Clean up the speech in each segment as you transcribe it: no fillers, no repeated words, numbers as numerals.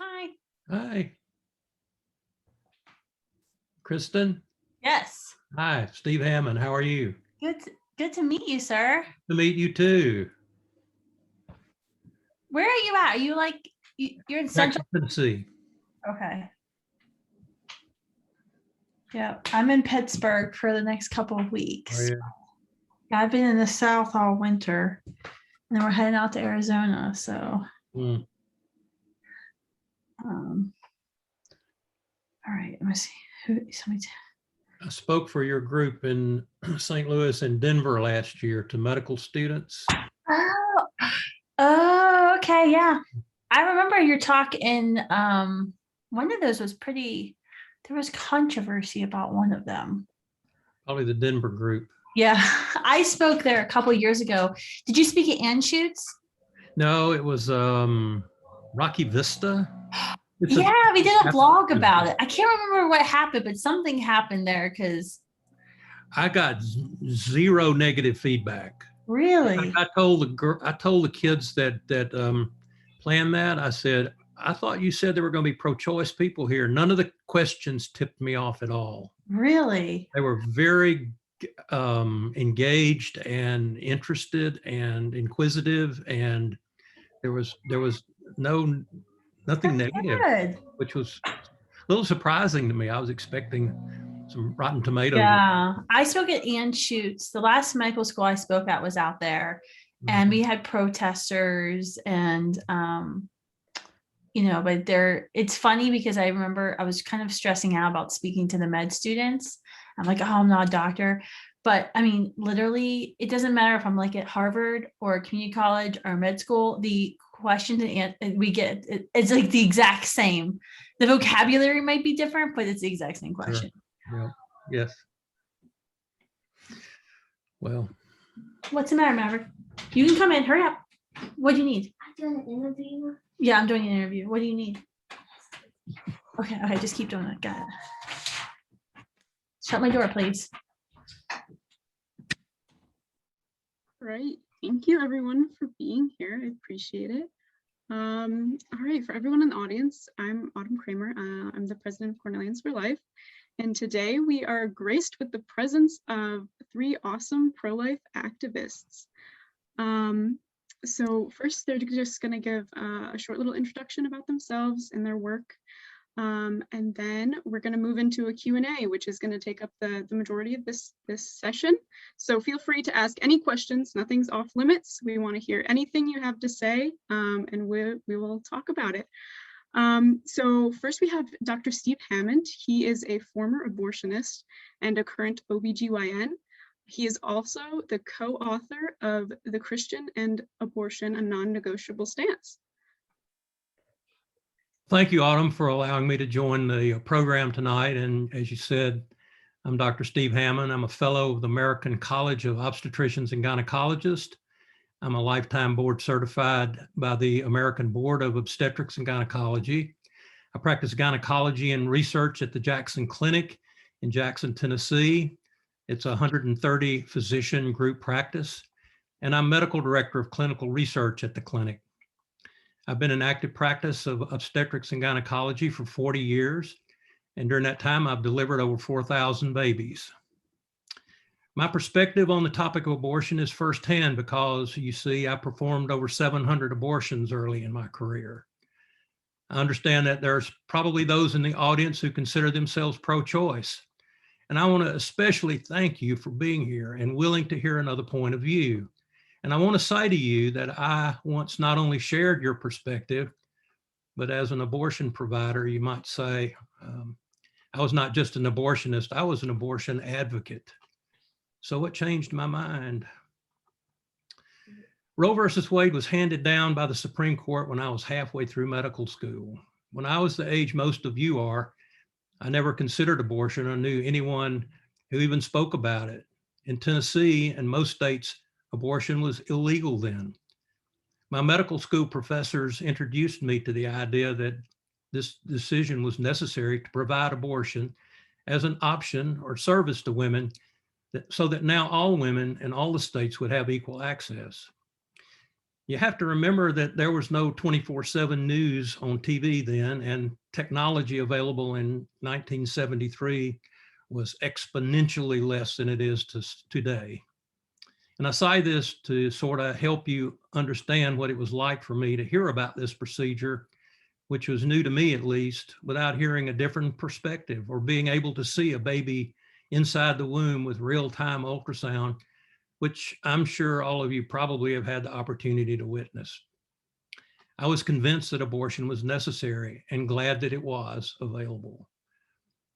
Hi. Hi. Kristan? Yes. Hi, Steve Hammond. How are you? Good to meet you, sir. To meet you too. Where are you at? Are you like, you're in Central? Tennessee. Okay. Yeah, I'm in Pittsburgh for the next couple of weeks. Oh, yeah. I've been in the South all winter, and then we're heading out to Arizona. So, all right, let me see. I spoke for your group in St. Louis and Denver last year to medical students. Oh, okay, yeah. I remember your talk in one of those was there was controversy about one of them. Probably the Denver group. Yeah, I spoke there a couple of years ago. Did you speak at Anschutz? No, it was Rocky Vista. Yeah, we did a vlog about it. I can't remember what happened, but something happened there because I got zero negative feedback. Really? I told the kids that planned that. I said, I thought you said there were going to be pro-choice people here. None of the questions tipped me off at all. Really? They were very engaged and interested and inquisitive, and there was nothing negative, good. which was a little surprising to me. I was expecting some rotten tomatoes. Yeah, I spoke at Anschutz. The last medical school I spoke at was out there, and we had protesters and but it's funny because I remember I was kind of stressing out about speaking to the med students. I'm like, oh, I'm not a doctor. But I mean, literally, it doesn't matter if I'm like at Harvard or community college or med school, the questions we get, it's like the exact same. The vocabulary might be different, but it's the exact same question. Sure. Yeah. Yes. Well. What's the matter, Maverick? You can come in. Hurry up. What do you need? I'm doing an interview. Yeah, I'm doing an interview. What do you need? Okay, just keep doing it. Got it. Shut my door, please. All right. Thank you, everyone, for being here. I appreciate it. All right, for everyone in the audience, I'm Autumn Kramer. I'm the president of Cornellians for Life. And today we are graced with the presence of 3 awesome pro-life activists. So first, they're just going to give a short little introduction about themselves and their work. And then we're going to move into a Q&A, which is going to take up the majority of this session. So feel free to ask any questions. Nothing's off limits. We want to hear anything you have to say, and we will talk about it. So first we have Dr. Steve Hammond. He is a former abortionist and a current OBGYN. He is also the co-author of The Christian and Abortion, a Non-Negotiable Stance. Thank you, Autumn, for allowing me to join the program tonight. And as you said, I'm Dr. Steve Hammond. I'm a fellow of the American College of Obstetricians and Gynecologists. I'm a lifetime board certified by the American Board of Obstetrics and Gynecology. I practice gynecology and research at the Jackson Clinic in Jackson, Tennessee. It's a 130 physician group practice, and I'm medical director of clinical research at the clinic. I've been in active practice of obstetrics and gynecology for 40 years, and during that time, I've delivered over 4,000 babies. My perspective on the topic of abortion is firsthand because, you see, I performed over 700 abortions early in my career. I understand that there's probably those in the audience who consider themselves pro-choice. And I want to especially thank you for being here and willing to hear another point of view. And I want to say to you that I once not only shared your perspective, but as an abortion provider, you might say, I was not just an abortionist, I was an abortion advocate. So it changed my mind. Roe versus Wade was handed down by the Supreme Court when I was halfway through medical school. When I was the age most of you are, I never considered abortion or knew anyone who even spoke about it. In Tennessee and most states, abortion was illegal then. My medical school professors introduced me to the idea that this decision was necessary to provide abortion as an option or service to women so that now all women in all the states would have equal access. You have to remember that there was no 24/7 news on TV then, and technology available in 1973 was exponentially less than it is today. And I say this to sort of help you understand what it was like for me to hear about this procedure, which was new to me at least, without hearing a different perspective or being able to see a baby inside the womb with real-time ultrasound, which I'm sure all of you probably have had the opportunity to witness. I was convinced that abortion was necessary and glad that it was available.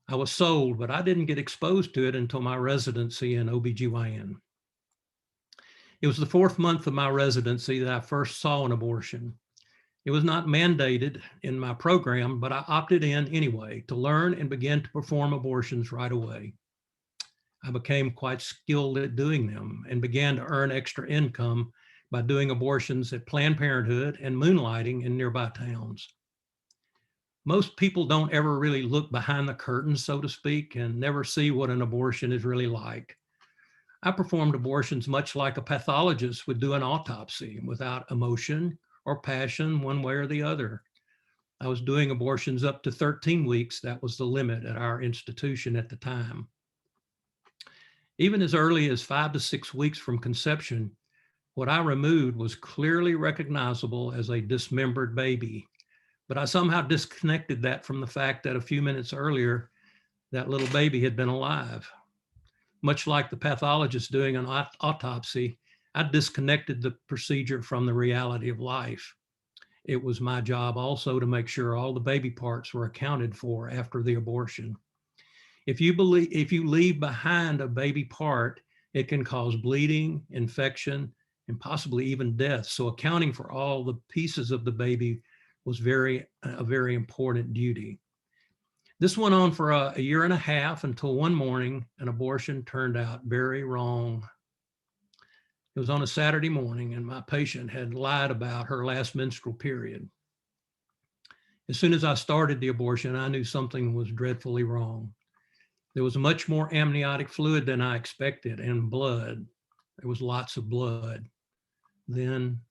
I was sold, but I didn't get exposed to it until my residency in OBGYN. It was the 4th month of my residency that I first saw an abortion. It was not mandated in my program, but I opted in anyway to learn and begin to perform abortions right away. I became quite skilled at doing them and began to earn extra income by doing abortions at Planned Parenthood and moonlighting in nearby towns. Most people don't ever really look behind the curtains, so to speak, and never see what an abortion is really like. I performed abortions much like a pathologist would do an autopsy, without emotion or passion one way or the other. I was doing abortions up to 13 weeks. That was the limit at our institution at the time. Even as early as 5 to 6 weeks from conception, what I removed was clearly recognizable as a dismembered baby. But I somehow disconnected that from the fact that a few minutes earlier, that little baby had been alive. Much like the pathologist doing an autopsy, I disconnected the procedure from the reality of life. It was my job also to make sure all the baby parts were accounted for after the abortion. If you leave behind a baby part, it can cause bleeding, infection, and possibly even death. So accounting for all the pieces of the baby was a very important duty. This went on for a year and a half until one morning, an abortion turned out very wrong. It was on a Saturday morning and my patient had lied about her last menstrual period. As soon as I started the abortion, I knew something was dreadfully wrong. There was much more amniotic fluid than I expected and blood. There was lots of blood. Then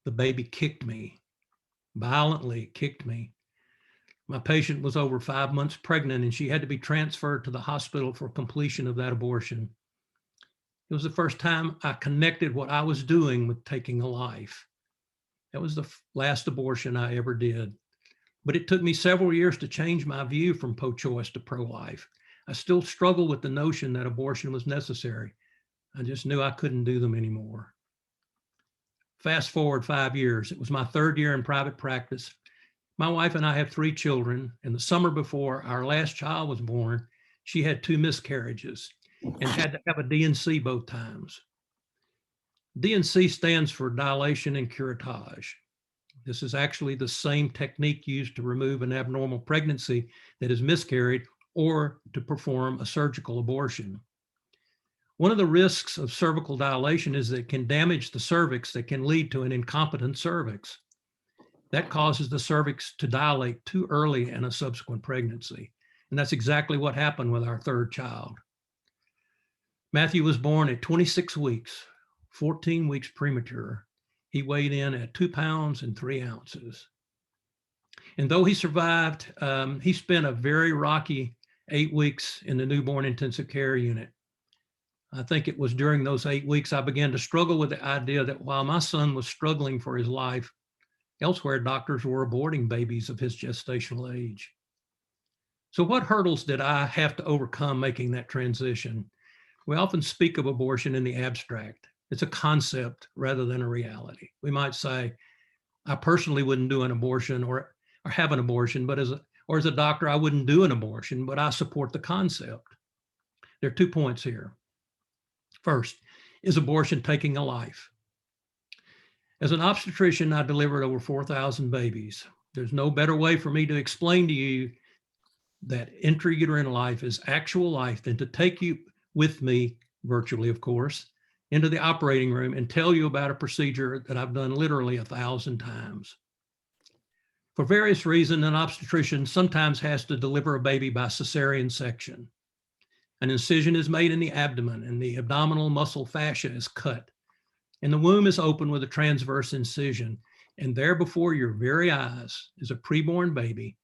the baby kicked me, violently kicked me. My patient was over 5 months pregnant and she had to be transferred to the hospital for completion of that abortion. It was the first time I connected what I was doing with taking a life. That was the last abortion I ever did. But it took me several years to change my view from pro-choice to pro-life. I still struggle with the notion that abortion was necessary. I just knew I couldn't do them anymore. Fast forward 5 years. It was my 3rd year in private practice. My wife and I have 3 children. In the summer before our last child was born, she had 2 miscarriages and had to have a D&C both times. D&C stands for dilation and curettage. This is actually the same technique used to remove an abnormal pregnancy that is miscarried or to perform a surgical abortion. One of the risks of cervical dilation is that it can damage the cervix that can lead to an incompetent cervix. That causes the cervix to dilate too early in a subsequent pregnancy. And that's exactly what happened with our 3rd child. Matthew was born at 26 weeks, 14 weeks premature. He weighed in at 2 pounds and 3 ounces. And though he survived, he spent a very rocky 8 weeks in the newborn intensive care unit. I think it was during those 8 weeks I began to struggle with the idea that while my son was struggling for his life, elsewhere doctors were aborting babies of his gestational age. So what hurdles did I have to overcome making that transition? We often speak of abortion in the abstract. It's a concept rather than a reality. We might say, I personally wouldn't do an abortion or have an abortion, but as a doctor, I wouldn't do an abortion, but I support the concept. There are 2 points here. First, is abortion taking a life? As an obstetrician, I delivered over 4,000 babies. There's no better way for me to explain to you that intrauterine life is actual life than to take you with me, virtually of course, into the operating room and tell you about a procedure that I've done literally 1,000 times. For various reasons, an obstetrician sometimes has to deliver a baby by cesarean section. An incision is made in the abdomen and the abdominal muscle fascia is cut. And the womb is open with a transverse incision. And there before your very eyes is a preborn baby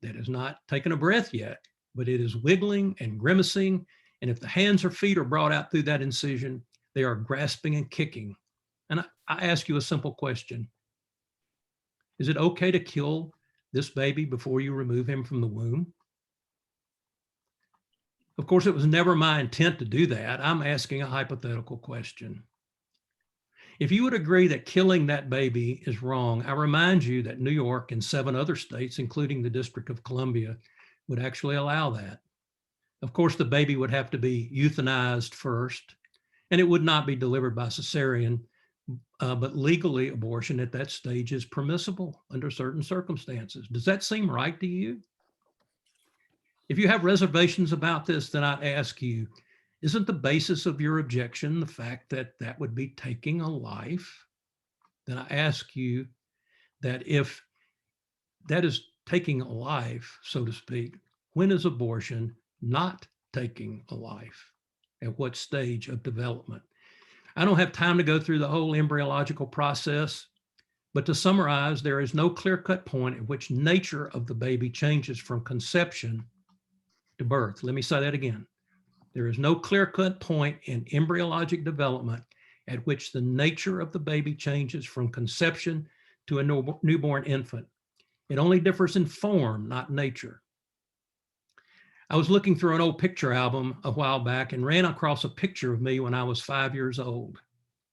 that has not taken a breath yet, but it is wiggling and grimacing. And if the hands or feet are brought out through that incision, they are grasping and kicking. And I ask you a simple question. Is it okay to kill this baby before you remove him from the womb? Of course, it was never my intent to do that. I'm asking a hypothetical question. If you would agree that killing that baby is wrong, I remind you that New York and 7 other states, including the District of Columbia, would actually allow that. Of course, the baby would have to be euthanized first, and it would not be delivered by cesarean, but legally abortion at that stage is permissible under certain circumstances. Does that seem right to you? If you have reservations about this, then I ask you, isn't the basis of your objection the fact that that would be taking a life? Then I ask you that if that is taking a life, so to speak, when is abortion not taking a life? At what stage of development? I don't have time to go through the whole embryological process, but to summarize, there is no clear-cut point at which nature of the baby changes from conception to birth. Let me say that again. There is no clear-cut point in embryologic development at which the nature of the baby changes from conception to a newborn infant. It only differs in form, not nature. I was looking through an old picture album a while back and ran across a picture of me when I was 5 years old.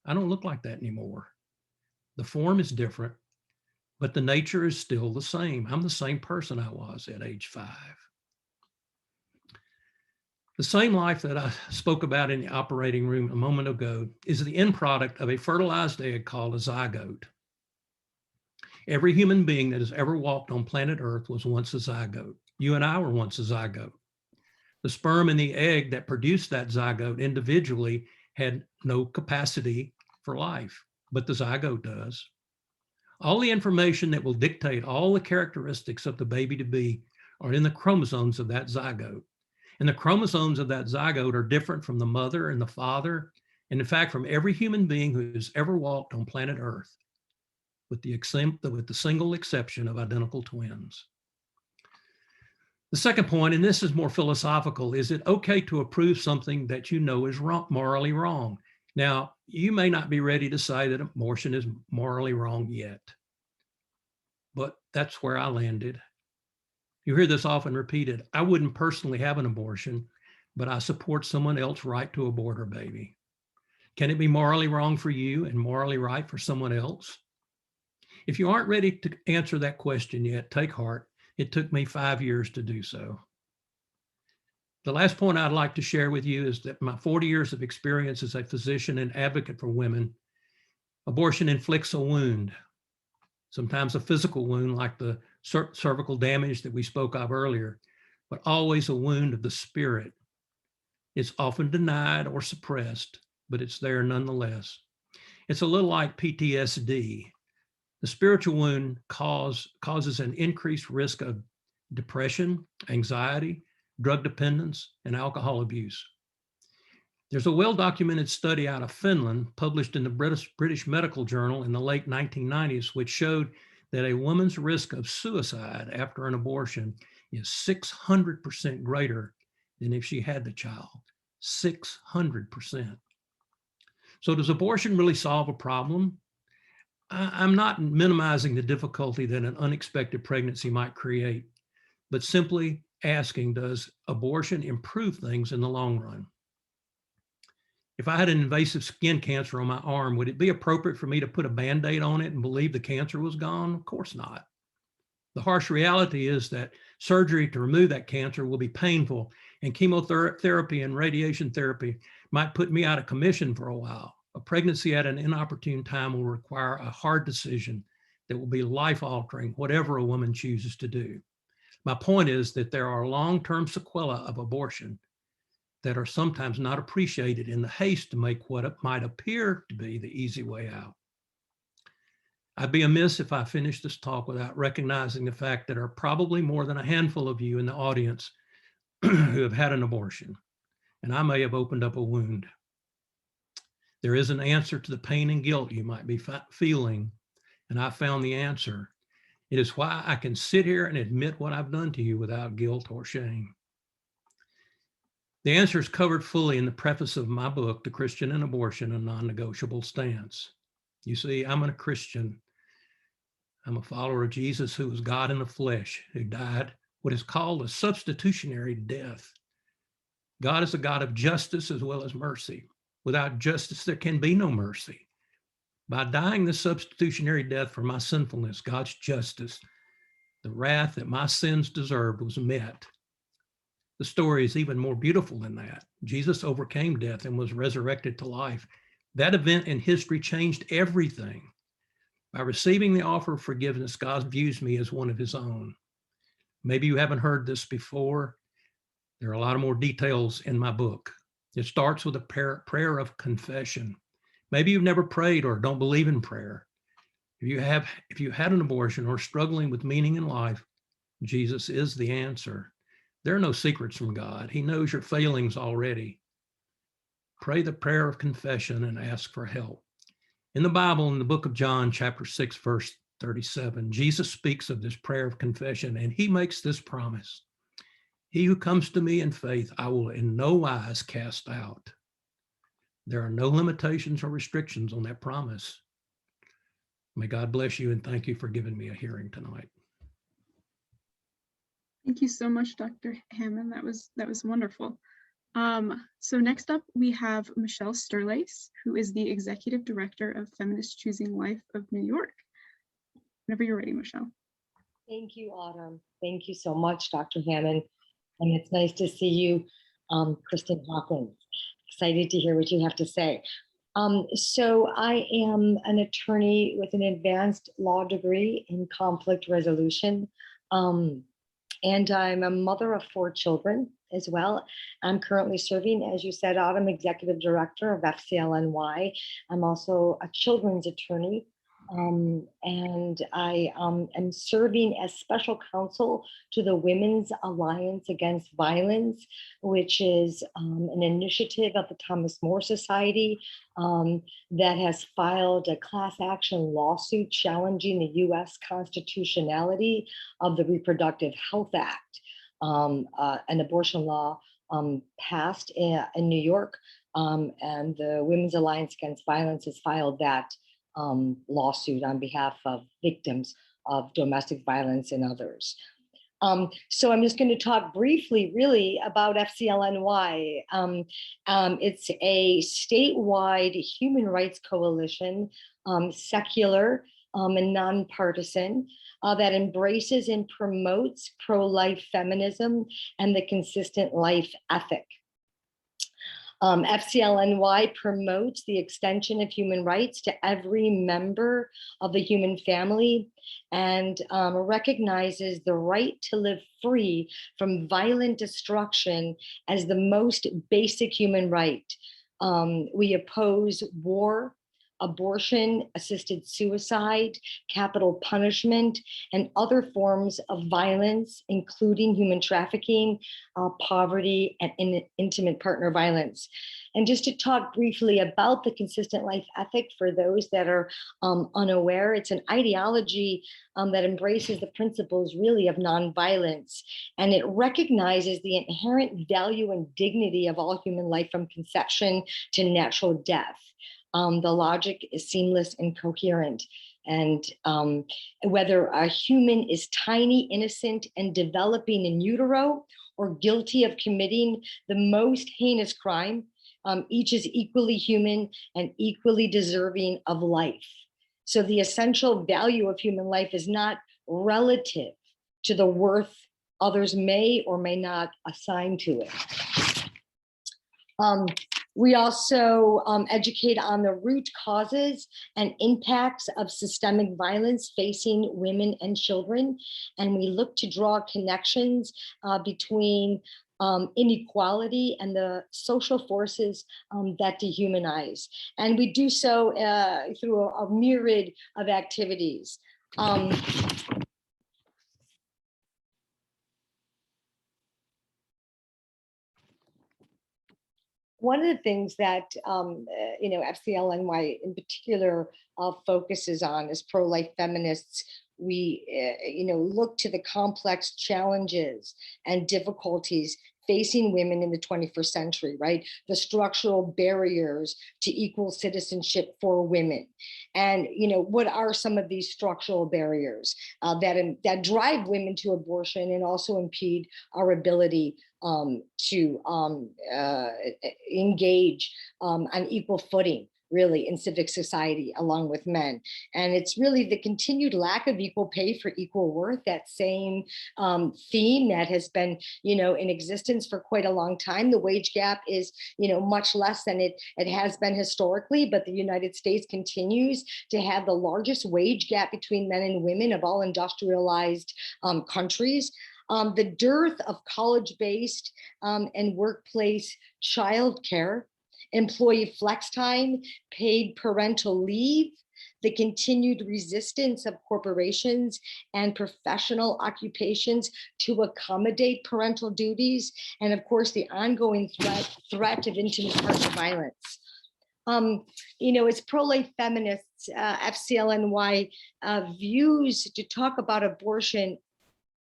I don't look like that anymore. The form is different, but the nature is still the same. I'm the same person I was at age 5. The same life that I spoke about in the operating room a moment ago is the end product of a fertilized egg called a zygote. Every human being that has ever walked on planet Earth was once a zygote. You and I were once a zygote. The sperm and the egg that produced that zygote individually had no capacity for life, but the zygote does. All the information that will dictate all the characteristics of the baby to be are in the chromosomes of that zygote. And the chromosomes of that zygote are different from the mother and the father, and in fact, from every human being who's ever walked on planet Earth, with the single exception of identical twins. The second point, and this is more philosophical, is it okay to approve something that you know is wrong, morally wrong? Now, you may not be ready to say that abortion is morally wrong yet, but that's where I landed. You hear this often repeated. I wouldn't personally have an abortion, but I support someone else's right to abort her baby. Can it be morally wrong for you and morally right for someone else? If you aren't ready to answer that question yet, take heart. It took me 5 years to do so. The last point I'd like to share with you is that my 40 years of experience as a physician and advocate for women, abortion inflicts a wound, sometimes a physical wound like the cervical damage that we spoke of earlier, but always a wound of the spirit. It's often denied or suppressed, but it's there nonetheless. It's a little like PTSD. The spiritual wound causes an increased risk of depression, anxiety, drug dependence, and alcohol abuse. There's a well-documented study out of Finland published in the British Medical Journal in the late 1990s, which showed that a woman's risk of suicide after an abortion is 600% greater than if she had the child. 600%. So does abortion really solve a problem? I'm not minimizing the difficulty that an unexpected pregnancy might create, but simply asking, does abortion improve things in the long run? If I had an invasive skin cancer on my arm, would it be appropriate for me to put a Band-Aid on it and believe the cancer was gone? Of course not. The harsh reality is that surgery to remove that cancer will be painful, and chemotherapy and radiation therapy might put me out of commission for a while. A pregnancy at an inopportune time will require a hard decision that will be life-altering, whatever a woman chooses to do. My point is that there are long-term sequelae of abortion that are sometimes not appreciated in the haste to make what might appear to be the easy way out. I'd be amiss if I finished this talk without recognizing the fact that there are probably more than a handful of you in the audience who have had an abortion, and I may have opened up a wound. There is an answer to the pain and guilt you might be feeling, and I found the answer. It is why I can sit here and admit what I've done to you without guilt or shame. The answer is covered fully in the preface of my book, The Christian in Abortion, a Non-Negotiable Stance. You see, I'm a Christian. I'm a follower of Jesus, who was God in the flesh, who died what is called a substitutionary death. God is a God of justice as well as mercy. Without justice, there can be no mercy. By dying the substitutionary death for my sinfulness, God's justice, the wrath that my sins deserved, was met. The story is even more beautiful than that. Jesus overcame death and was resurrected to life. That event in history changed everything. By receiving the offer of forgiveness, God views me as one of his own. Maybe you haven't heard this before. There are a lot of more details in my book. It starts with a prayer of confession. Maybe you've never prayed or don't believe in prayer. If you had an abortion or struggling with meaning in life, Jesus is the answer. There are no secrets from God. He knows your failings already. Pray the prayer of confession and ask for help. In the Bible, in the book of John, chapter 6, verse 37, Jesus speaks of this prayer of confession, and he makes this promise. He who comes to me in faith, I will in no wise cast out. There are no limitations or restrictions on that promise. May God bless you, and thank you for giving me a hearing tonight. Thank you so much, Dr. Hammond. That was wonderful. So next up, we have Michele Sterlace, who is the Executive Director of Feminist Choosing Life of New York. Whenever you're ready, Michele. Thank you, Autumn. Thank you so much, Dr. Hammond. And it's nice to see you, Kristan Hawkins. Excited to hear what you have to say. So I am an attorney with an advanced law degree in conflict resolution. And I'm a mother of 4 children as well. I'm currently serving, as you said, Autumn, Executive Director of FCLNY. I'm also a children's attorney. And I am serving as special counsel to the Women's Alliance Against Violence, which is an initiative of the Thomas More Society that has filed a class action lawsuit challenging the US constitutionality of the Reproductive Health Act, an abortion law passed in New York. And the Women's Alliance Against Violence has filed that lawsuit on behalf of victims of domestic violence and others. So I'm just going to talk briefly, really, about FCLNY. It's a statewide human rights coalition, secular and nonpartisan, that embraces and promotes pro-life feminism and the consistent life ethic. FCLNY promotes the extension of human rights to every member of the human family and recognizes the right to live free from violent destruction as the most basic human right. We oppose war, abortion, assisted suicide, capital punishment, and other forms of violence, including human trafficking, poverty, and intimate partner violence. And just to talk briefly about the consistent life ethic for those that are unaware, it's an ideology that embraces the principles really of nonviolence, and it recognizes the inherent value and dignity of all human life from conception to natural death. The logic is seamless and coherent. And whether a human is tiny, innocent, and developing in utero, or guilty of committing the most heinous crime, each is equally human and equally deserving of life. So the essential value of human life is not relative to the worth others may or may not assign to it. We also educate on the root causes and impacts of systemic violence facing women and children. And we look to draw connections between inequality and the social forces that dehumanize. And we do so through a myriad of activities. One of the things that FCLNY in particular focuses on as pro-life feminists, we look to the complex challenges and difficulties facing women in the 21st century, right? The structural barriers to equal citizenship for women. And, what are some of these structural barriers that drive women to abortion and also impede our ability to engage on equal footing, really, in civic society along with men. And it's really the continued lack of equal pay for equal worth, that same theme that has been, in existence for quite a long time. The wage gap is, much less than it has been historically, but the United States continues to have the largest wage gap between men and women of all industrialized countries. The dearth of college-based and workplace childcare, employee flex time, paid parental leave, the continued resistance of corporations and professional occupations to accommodate parental duties, and of course, the ongoing threat of intimate partner violence. As pro-life feminists, FCLNY views to talk about abortion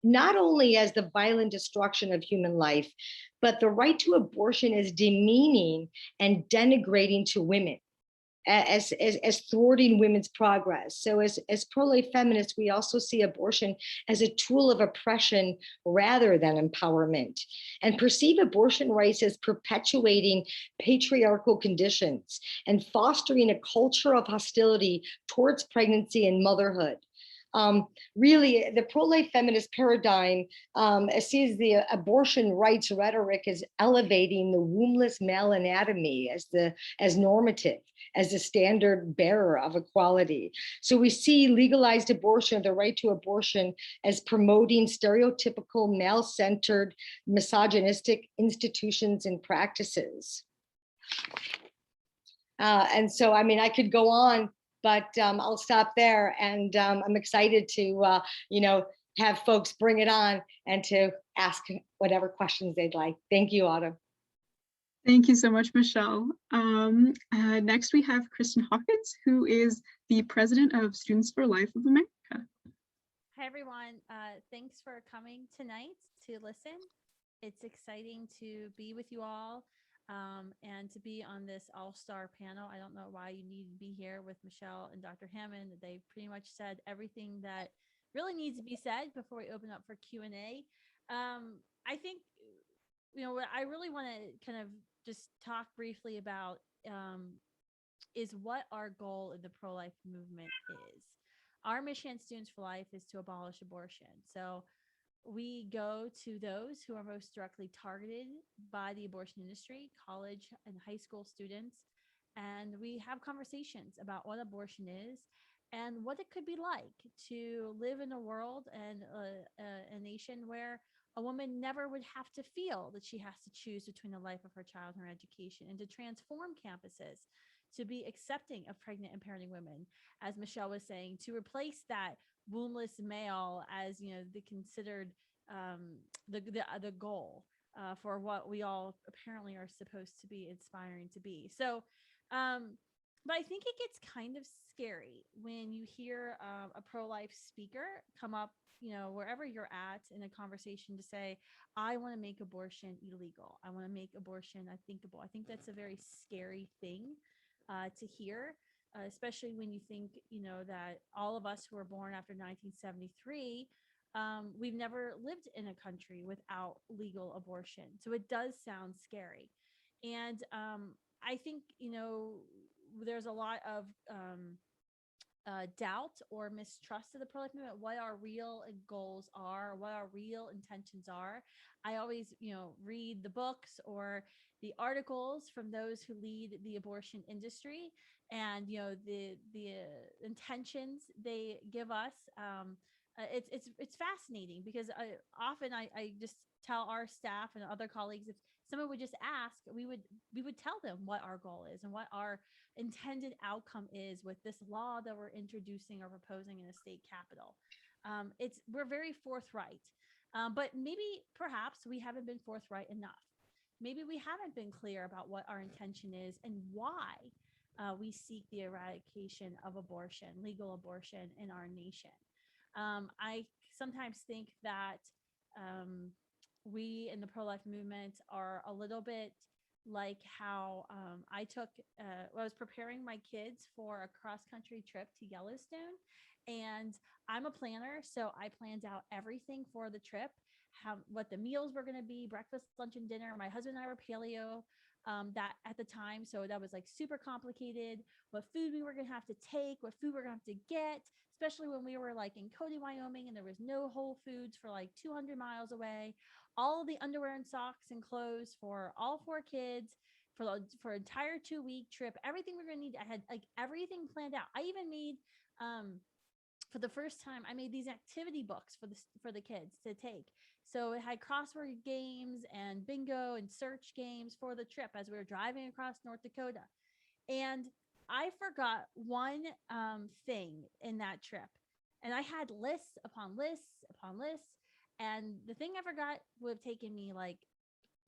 not only as the violent destruction of human life, but the right to abortion is demeaning and denigrating to women, as thwarting women's progress. So as pro-life feminists, we also see abortion as a tool of oppression rather than empowerment, and perceive abortion rights as perpetuating patriarchal conditions and fostering a culture of hostility towards pregnancy and motherhood. Really, the pro-life feminist paradigm sees the abortion rights rhetoric as elevating the wombless male anatomy as normative, as the standard bearer of equality. So we see legalized abortion, the right to abortion, as promoting stereotypical male-centered misogynistic institutions and practices. And so, I could go on, but I'll stop there, and I'm excited to, have folks bring it on and to ask whatever questions they'd like. Thank you, Autumn. Thank you so much, Michelle. Next, we have Kristan Hawkins, who is the president of Students for Life of America. Hi, everyone. Thanks for coming tonight to listen. It's exciting to be with you all. And to be on this all-star panel. I don't know why you need to be here with Michele and Dr. Hammond. They pretty much said everything that really needs to be said before we open up for Q&A. I think, what I really want to kind of just talk briefly about is what our goal in the pro-life movement is. Our mission at Students for Life is to abolish abortion. So we go to those who are most directly targeted by the abortion industry, college and high school students, and we have conversations about what abortion is and what it could be like to live in a world and a nation where a woman never would have to feel that she has to choose between the life of her child and her education, and to transform campuses to be accepting of pregnant and parenting women, as Michele was saying, to replace that wombless male as, the considered the goal for what we all apparently are supposed to be inspiring to be. So, but I think it gets kind of scary when you hear a pro-life speaker come up, wherever you're at in a conversation to say, I want to make abortion illegal. I want to make abortion unthinkable. I think that's a very scary thing to hear, especially when you think, that all of us who were born after 1973, we've never lived in a country without legal abortion. So it does sound scary. And I think, there's a lot of doubt or mistrust of the pro-life movement, what our real goals are, what our real intentions are. I always, read the books or the articles from those who lead the abortion industry, and the intentions they give us. It's fascinating because I just tell our staff and other colleagues, if someone would just ask, we would tell them what our goal is and what our intended outcome is with this law that we're introducing or proposing in a state capitol. We're very forthright, but maybe perhaps we haven't been forthright enough. Maybe we haven't been clear about what our intention is and why we seek the eradication of abortion, legal abortion in our nation. I sometimes think that we in the pro-life movement are a little bit like how I was preparing my kids for a cross-country trip to Yellowstone, and I'm a planner, so I planned out everything for the trip, what the meals were going to be, breakfast, lunch, and dinner. My husband and I were paleo that at the time, so that was like super complicated. What food we were going to have to take, what food we're going to have to get, especially when we were like in Cody, Wyoming, and there was no Whole Foods for like 200 miles away. All the underwear and socks and clothes for all 4 kids for entire 2-week trip. Everything we're going to need. I had like everything planned out. I even made for the first time, I made these activity books for the kids to take. So it had crossword games and bingo and search games for the trip as we were driving across North Dakota. And I forgot one thing in that trip. And I had lists upon lists upon lists. And the thing I forgot would have taken me like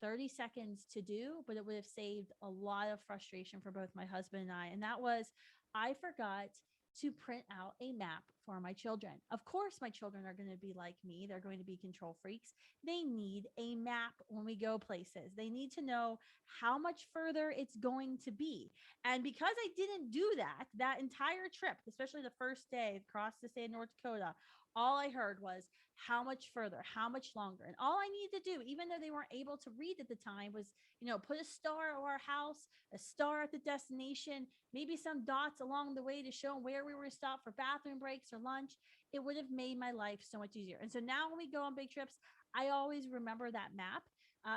30 seconds to do, but it would have saved a lot of frustration for both my husband and I. And that was, I forgot to print out a map for my children. Of course, my children are going to be like me. They're going to be control freaks. They need a map when we go places. They need to know how much further it's going to be. And because I didn't do that entire trip, especially the first day across the state of North Dakota, all I heard was how much further, how much longer. And all I needed to do, even though they weren't able to read at the time, was, put a star over our house, a star at the destination, maybe some dots along the way to show where we were to stop for bathroom breaks or lunch. It would have made my life so much easier. And so now when we go on big trips, I always remember that map.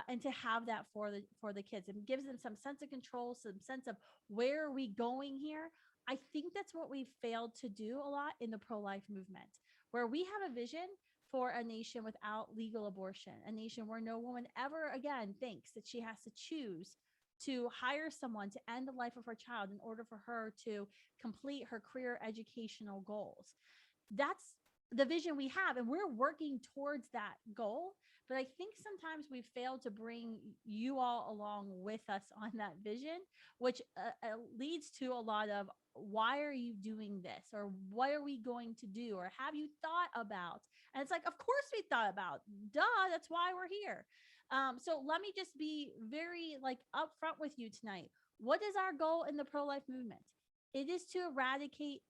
And to have that for the kids, it gives them some sense of control, some sense of where are we going here. I think that's what we've failed to do a lot in the pro-life movement, where we have a vision for a nation without legal abortion, a nation where no woman ever again thinks that she has to choose to hire someone to end the life of her child in order for her to complete her career educational goals. That's the vision we have, and we're working towards that goal. But I think sometimes we fail to bring you all along with us on that vision, which leads to a lot of, why are you doing this? Or what are we going to do? Or have you thought about? And it's like, of course we thought about, duh, that's why we're here. So let me just be very like upfront with you tonight. What is our goal in the pro-life movement? It is to eradicate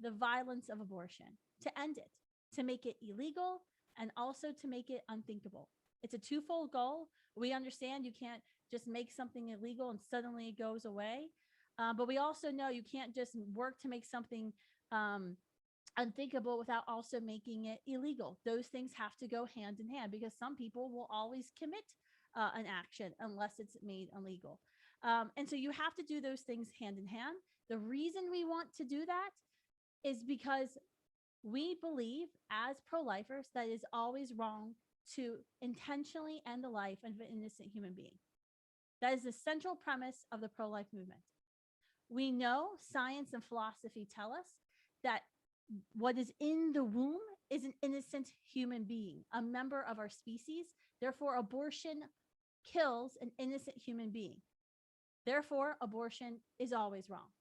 the violence of abortion, to end it, to make it illegal, and also to make it unthinkable. It's a twofold goal. We understand you can't just make something illegal and suddenly it goes away. But we also know you can't just work to make something unthinkable without also making it illegal. Those things have to go hand in hand, because some people will always commit an action unless it's made illegal. And so you have to do those things hand in hand. The reason we want to do that is because we believe as pro-lifers that it is always wrong to intentionally end the life of an innocent human being. That is the central premise of the pro-life movement. We know science and philosophy tell us that what is in the womb is an innocent human being, a member of our species. Therefore, abortion kills an innocent human being. Therefore, abortion is always wrong.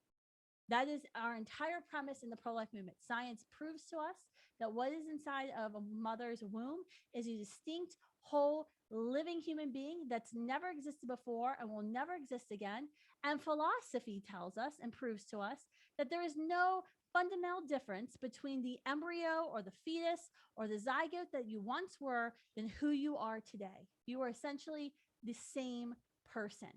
That is our entire premise in the pro-life movement. Science proves to us that what is inside of a mother's womb is a distinct, whole, living human being that's never existed before and will never exist again. And philosophy tells us and proves to us that there is no fundamental difference between the embryo or the fetus or the zygote that you once were than who you are today. You are essentially the same person.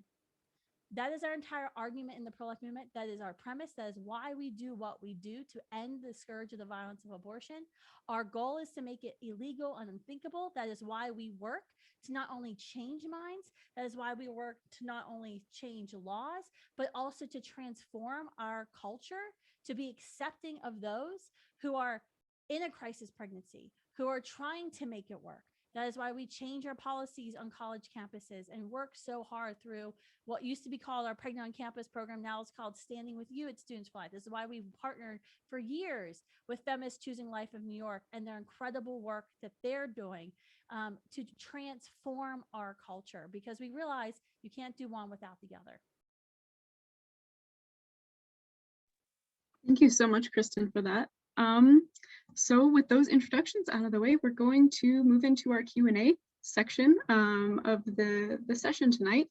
That is our entire argument in the pro-life movement. That is our premise. That is why we do what we do to end the scourge of the violence of abortion. Our goal is to make it illegal and unthinkable. That is why we work to not only change minds, that is why we work to not only change laws, but also to transform our culture to be accepting of those who are in a crisis pregnancy, who are trying to make it work. That is why we change our policies on college campuses and work so hard through what used to be called our Pregnant on Campus program. Now it's called Standing With You at Students for Life. This is why we partnered for years with Feminists Choosing Life of New York and their incredible work that they're doing to transform our culture, because we realize you can't do one without the other. Thank you so much, Kristan, for that. So with those introductions out of the way, we're going to move into our Q&A section of the session tonight.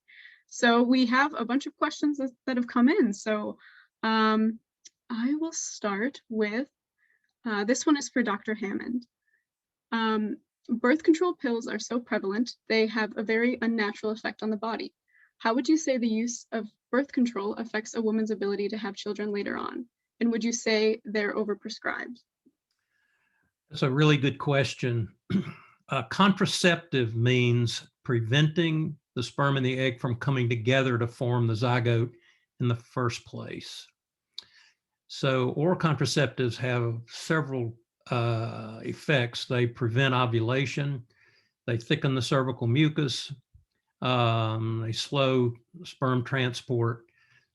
So we have a bunch of questions that have come in. So I will start with, this one is for Dr. Hammond. Birth control pills are so prevalent, they have a very unnatural effect on the body. How would you say the use of birth control affects a woman's ability to have children later on? And would you say they're overprescribed? That's a really good question. Contraceptive means preventing the sperm and the egg from coming together to form the zygote in the first place. So oral contraceptives have several effects. They prevent ovulation, they thicken the cervical mucus, they slow sperm transport.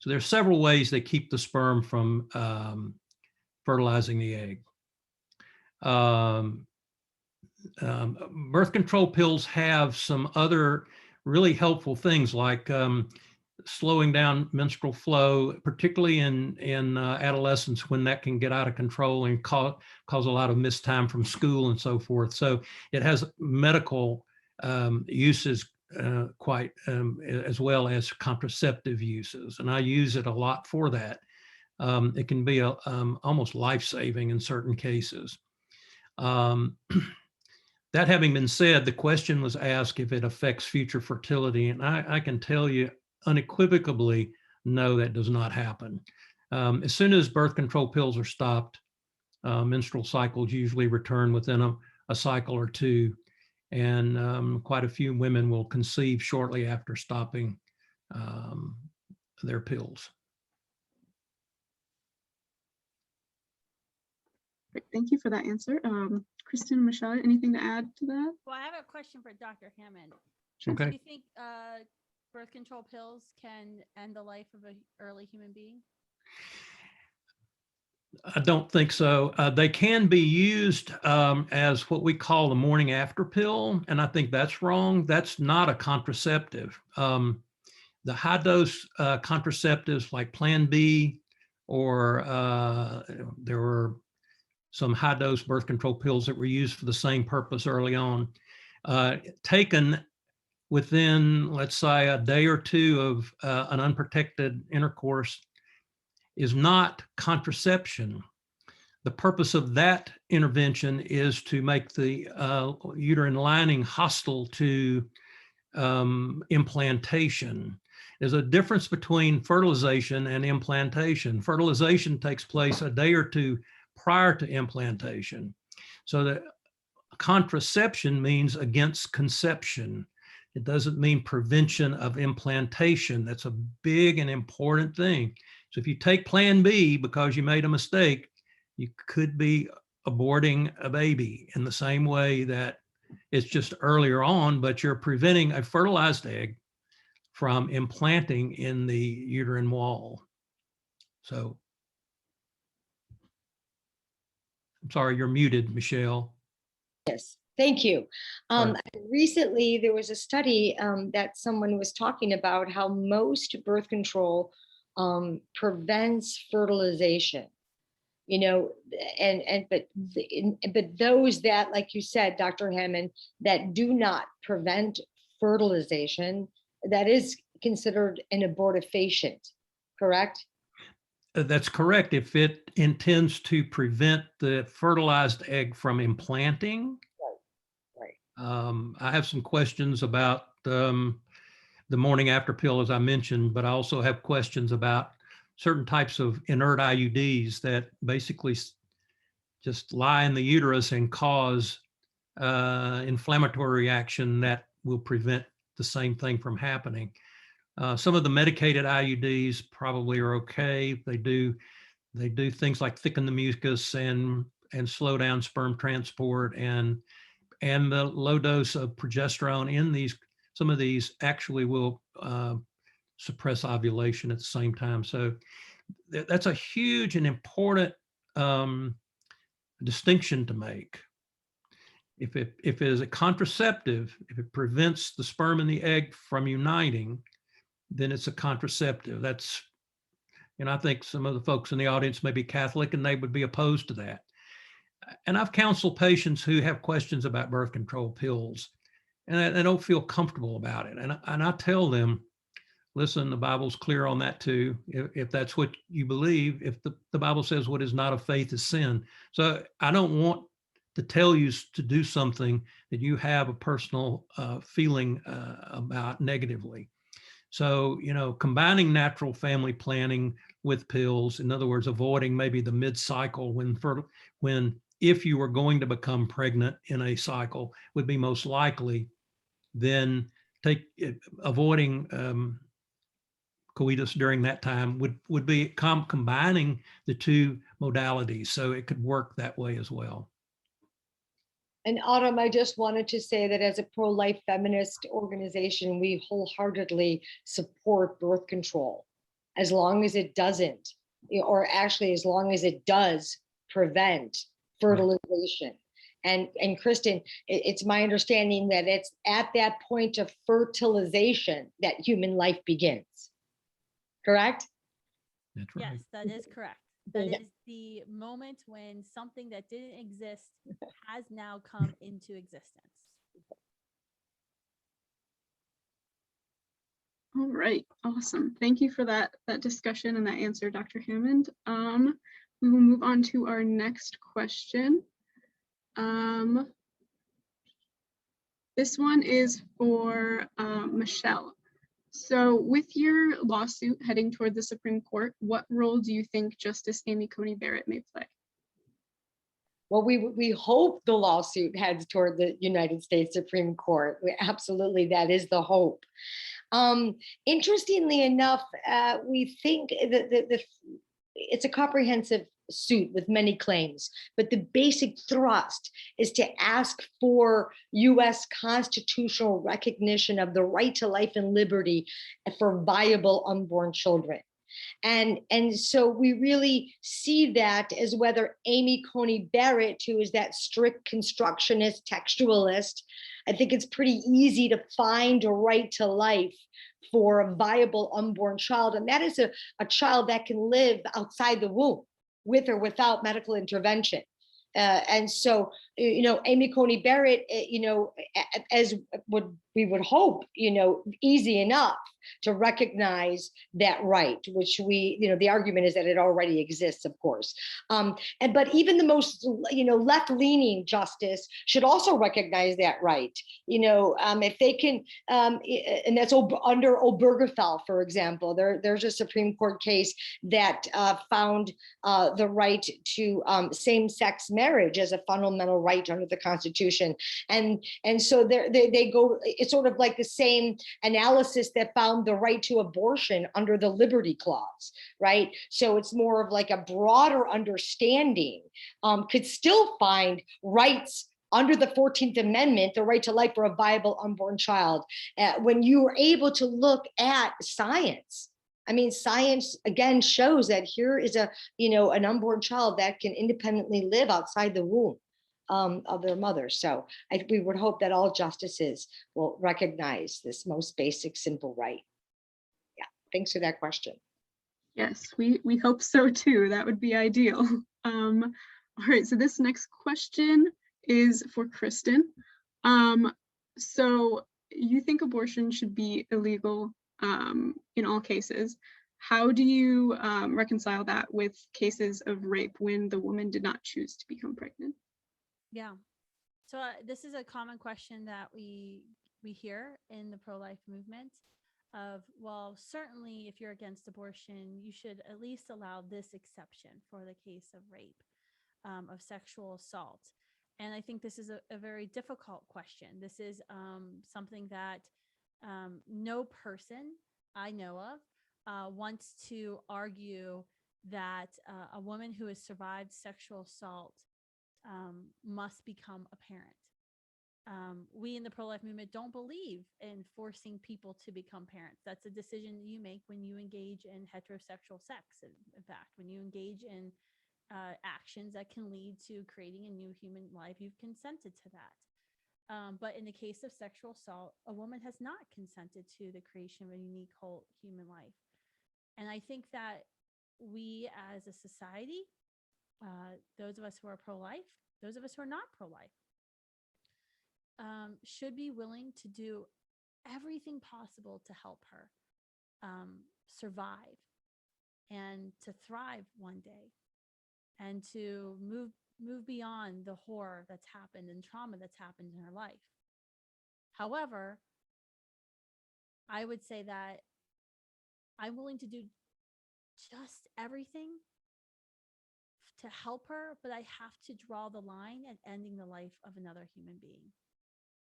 So there's several ways they keep the sperm from fertilizing the egg. Birth control pills have some other really helpful things, like slowing down menstrual flow, particularly in adolescence, when that can get out of control and cause a lot of missed time from school and so forth. So it has medical uses quite as well as contraceptive uses, and I use it a lot for that. It can be almost life-saving in certain cases. That having been said, the question was asked if it affects future fertility, and I can tell you unequivocally, no, that does not happen. As soon as birth control pills are stopped, menstrual cycles usually return within a cycle or two, and quite a few women will conceive shortly after stopping their pills. Great, thank you for that answer. Kristan and Michele, anything to add to that? Well, I have a question for Dr. Hammond. Okay. Do you think birth control pills can end the life of an early human being? I don't think so. They can be used as what we call the morning after pill, and I think that's wrong. That's not a contraceptive. The high dose contraceptives like Plan B, or there were some high dose birth control pills that were used for the same purpose early on, taken within, let's say, a day or two of an unprotected intercourse, is not contraception. The purpose of that intervention is to make the uterine lining hostile to implantation. There's a difference between fertilization and implantation. Fertilization takes place a day or two prior to implantation. So the contraception means against conception. It doesn't mean prevention of implantation. That's a big and important thing. So if you take Plan B because you made a mistake, you could be aborting a baby in the same way that it's just earlier on, but you're preventing a fertilized egg from implanting in the uterine wall. So I'm sorry, you're muted, Michelle. Yes, thank you. Recently, there was a study that someone was talking about how most birth control prevents fertilization. You know, but those that, like you said, Dr. Hammond, that do not prevent fertilization, that is considered an abortifacient, correct? That's correct. If it intends to prevent the fertilized egg from implanting. Right. I have some questions about the morning after pill, as I mentioned, but I also have questions about certain types of inert IUDs that basically just lie in the uterus and cause inflammatory reaction that will prevent the same thing from happening. Some of the medicated IUDs probably are okay. They do things like thicken the mucus and slow down sperm transport, and the low dose of progesterone in some of these actually will suppress ovulation at the same time. So that's a huge and important distinction to make. If it is a contraceptive, if it prevents the sperm and the egg from uniting, then it's a contraceptive. That's, I think some of the folks in the audience may be Catholic and they would be opposed to that. And I've counseled patients who have questions about birth control pills and they don't feel comfortable about it. And I tell them, listen, the Bible's clear on that too. If that's what you believe, if the Bible says what is not of faith is sin. So I don't want to tell you to do something that you have a personal feeling about negatively. So, combining natural family planning with pills, in other words, avoiding maybe the mid-cycle when if you were going to become pregnant in a cycle would be most likely, then avoiding coitus during that time would be combining the two modalities. So it could work that way as well. And Autumn, I just wanted to say that as a pro-life feminist organization, we wholeheartedly support birth control as long as it doesn't, or actually as long as it does prevent fertilization. Right. And Kristan, it's my understanding that it's at that point of fertilization that human life begins. Correct? That's right. Yes, that is correct. That is the moment when something that didn't exist has now come into existence. All right, awesome. Thank you for that discussion and that answer, Dr. Hammond. We will move on to our next question. This one is for Michele. So with your lawsuit heading toward the Supreme Court, what role do you think Justice Amy Coney Barrett may play? Well, we hope the lawsuit heads toward the United States Supreme Court. Absolutely, that is the hope. Interestingly enough, we think that it's a comprehensive suit with many claims, but the basic thrust is to ask for U.S. constitutional recognition of the right to life and liberty for viable unborn children. And so we really see that as whether Amy Coney Barrett, who is that strict constructionist, textualist, I think it's pretty easy to find a right to life for a viable unborn child. And that is a child that can live outside the womb with or without medical intervention. And so, Amy Coney Barrett, as we would hope, easy enough to recognize that right, which the argument is that it already exists, of course. But even the most, left-leaning justice should also recognize that right. If they can, and that's under Obergefell, for example, there's a Supreme Court case that found the right to same-sex marriage as a fundamental right under the Constitution. And so they go, it's sort of like the same analysis that found the right to abortion under the Liberty Clause, right? So it's more of like a broader understanding, could still find rights under the 14th Amendment, the right to life for a viable unborn child. When you are able to look at science I mean, science again shows that here is a, an unborn child that can independently live outside the womb of their mother. So we would hope that all justices will recognize this most basic, simple right. Yeah, thanks for that question. Yes, we hope so too. That would be ideal. All right, so this next question is for Kristan. So you think abortion should be illegal in all cases. How do you reconcile that with cases of rape when the woman did not choose to become pregnant? Yeah. So this is a common question that we hear in the pro-life movement of, well, certainly if you're against abortion, you should at least allow this exception for the case of rape, of sexual assault. And I think this is a very difficult question. This is something that no person I know of wants to argue that a woman who has survived sexual assault must become a parent. We in the pro-life movement don't believe in forcing people to become parents. That's a decision that you make when you engage in heterosexual sex. In fact, when you engage in actions that can lead to creating a new human life, you've consented to that. But in the case of sexual assault, a woman has not consented to the creation of a unique whole human life. And I think that we as a society, those of us who are pro-life, those of us who are not pro-life, should be willing to do everything possible to help her survive and to thrive one day and to move beyond the horror that's happened and trauma that's happened in her life. However, I would say that I'm willing to do just everything to help her, but I have to draw the line at ending the life of another human being,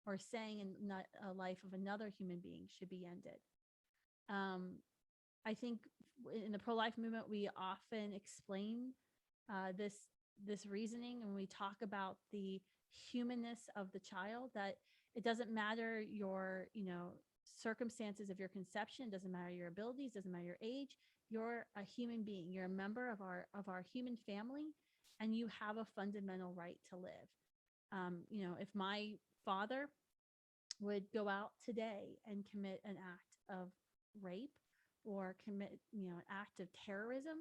or saying a life of another human being should be ended. I think in the pro-life movement, we often explain this reasoning, and we talk about the humanness of the child, that it doesn't matter your circumstances of your conception, it doesn't matter your abilities, doesn't matter your age. You're a human being. You're a member of our human family, and you have a fundamental right to live. If my father would go out today and commit an act of rape or commit an act of terrorism,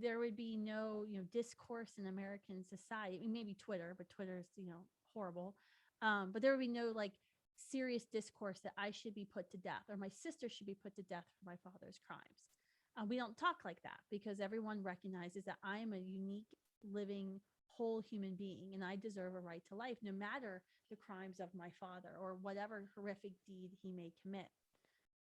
there would be no discourse in American society. I mean, maybe Twitter, but Twitter's horrible. But there would be no serious discourse that I should be put to death or my sister should be put to death for my father's crimes. We don't talk like that because everyone recognizes that I am a unique, living, whole human being, and I deserve a right to life, no matter the crimes of my father or whatever horrific deed he may commit.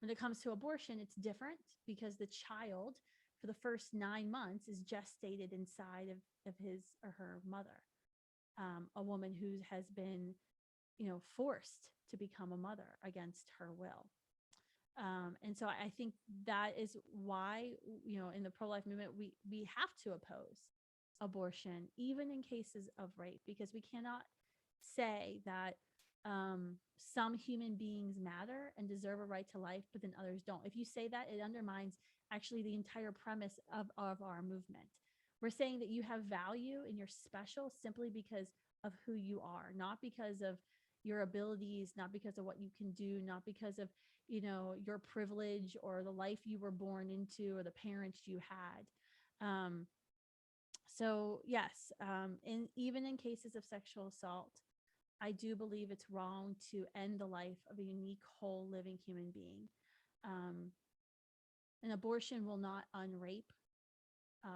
When it comes to abortion, it's different because the child, for the first 9 months, is gestated inside of his or her mother, a woman who has been, forced to become a mother against her will. And so I think that is why, in the pro-life movement, we have to oppose abortion, even in cases of rape, because we cannot say that some human beings matter and deserve a right to life, but then others don't. If you say that, it undermines actually the entire premise of our movement. We're saying that you have value and you're special simply because of who you are, not because of your abilities, not because of what you can do, not because of your privilege or the life you were born into or the parents you had. So yes, even in cases of sexual assault, I do believe it's wrong to end the life of a unique, whole, living human being. An abortion will not unrape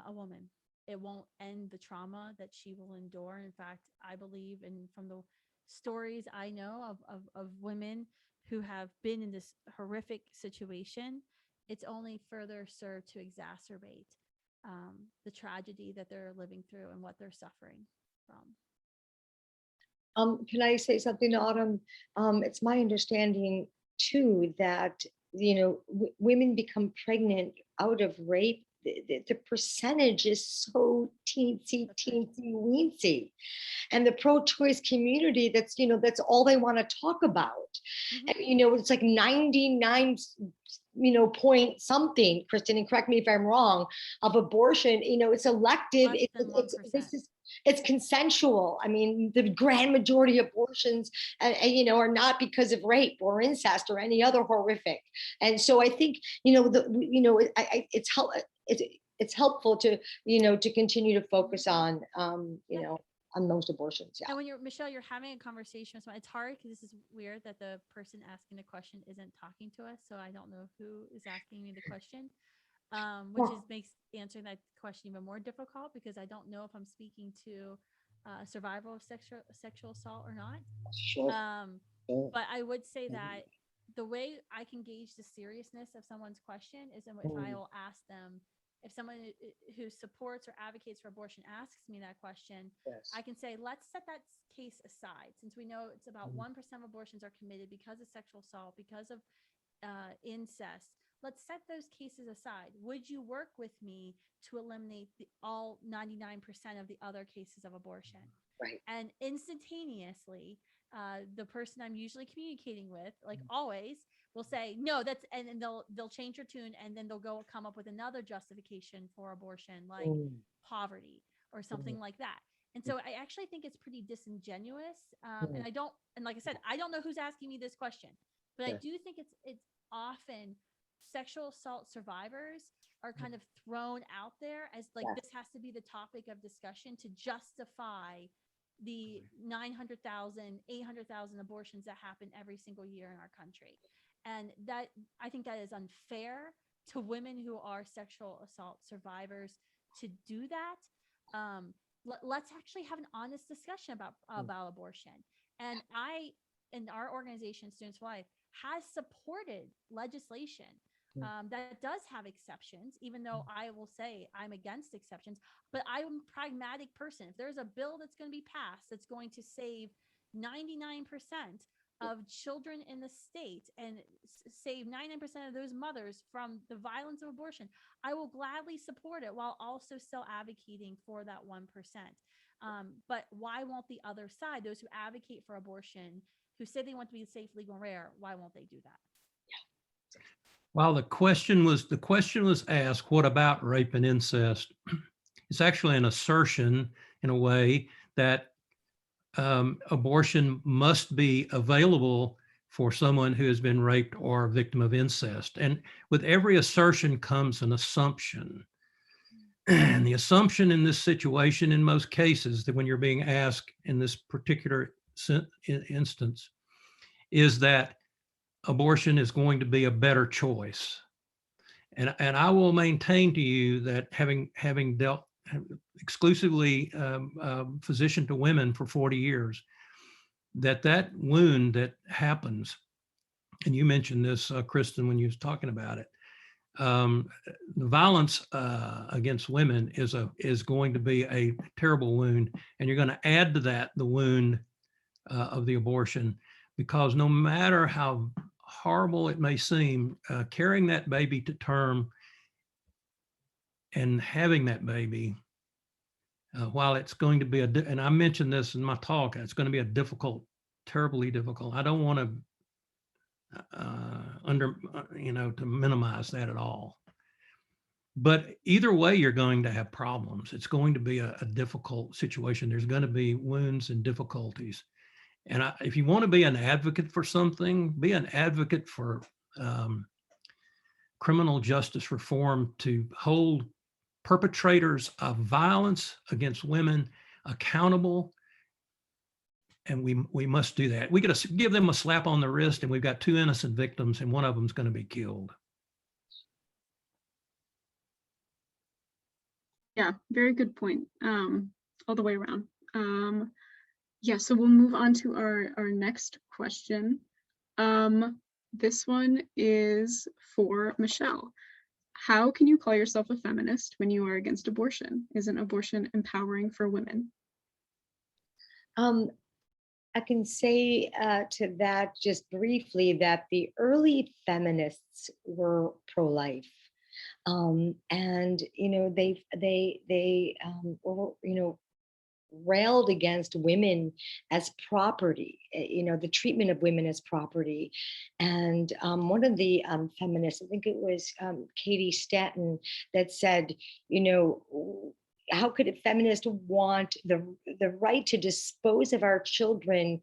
a woman. It won't end the trauma that she will endure. In fact, I believe, and from the stories I know of women who have been in this horrific situation, it's only further served to exacerbate the tragedy that they're living through and what they're suffering from. Can I say something, Autumn? It's my understanding too that women become pregnant out of rape. The percentage is so teensy weensy, and the pro-choice community, that's all they want to talk about. Mm-hmm. And, it's like 99 point something, Kristan, and correct me if I'm wrong, of abortion, it's elective. Less than 1%. It's consensual. I mean, the grand majority of abortions, are not because of rape or incest or any other horrific. And so I think, it's helpful to, to continue to focus on, on most abortions. Yeah. And when Michelle, you're having a conversation with someone, it's hard because this is weird that the person asking the question isn't talking to us. So I don't know who is asking me the question, which makes answering that question even more difficult because I don't know if I'm speaking to survival of sexual assault or not. Sure. But I would say that the way I can gauge the seriousness of someone's question is if I will ask them, if someone who supports or advocates for abortion asks me that question, Yes. I can say, let's set that case aside. Since we know it's about 1% of abortions are committed because of sexual assault, because of incest, let's set those cases aside. Would you work with me to eliminate all 99% of the other cases of abortion? Right. And instantaneously, the person I'm usually communicating with, like always, will say no. And they'll change your tune, and then they'll come up with another justification for abortion, like poverty or something like that. And so I actually think it's pretty disingenuous. And like I said, I don't know who's asking me this question, but I do think it's often sexual assault survivors are kind of thrown out there as like this has to be the topic of discussion to justify the 900,000, 800,000 abortions that happen every single year in our country. And that, I think that is unfair to women who are sexual assault survivors to do that. Let's actually have an honest discussion about abortion. And our organization, Students for Life, has supported legislation that does have exceptions, even though I will say I'm against exceptions, but I'm a pragmatic person. If there's a bill that's going to be passed that's going to save 99% of children in the state and save 99% of those mothers from the violence of abortion, I will gladly support it while also still advocating for that 1%. But why won't the other side, those who advocate for abortion, who say they want to be safe, legal, and rare, why won't they do that? While the question was asked, what about rape and incest? It's actually an assertion in a way that abortion must be available for someone who has been raped or a victim of incest. And with every assertion comes an assumption. And the assumption in this situation, in most cases, that when you're being asked in this particular instance, is that abortion is going to be a better choice. And I will maintain to you that having dealt exclusively physician to women for 40 years, that wound that happens, and you mentioned this, Kristan, when you was talking about it, the violence against women is going to be a terrible wound, and you're going to add to that the wound of the abortion, because no matter how horrible it may seem, carrying that baby to term and having that baby, while it's going to be and I mentioned this in my talk, it's going to be a difficult, terribly difficult. I don't want to to minimize that at all. But either way, you're going to have problems. It's going to be a difficult situation. There's going to be wounds and difficulties. And if you want to be an advocate for something, be an advocate for criminal justice reform to hold perpetrators of violence against women accountable. And we must do that. We got to give them a slap on the wrist, and we've got 2 innocent victims, and one of them is going to be killed. Yeah, very good point. All the way around. Yeah, so we'll move on to our next question. This one is for Michele. How can you call yourself a feminist when you are against abortion? Isn't abortion empowering for women? I can say to that just briefly that the early feminists were pro-life, and they were railed against women as property, the treatment of women as property. And one of the feminists, I think it was Katie Stanton, that said, how could a feminist want the right to dispose of our children,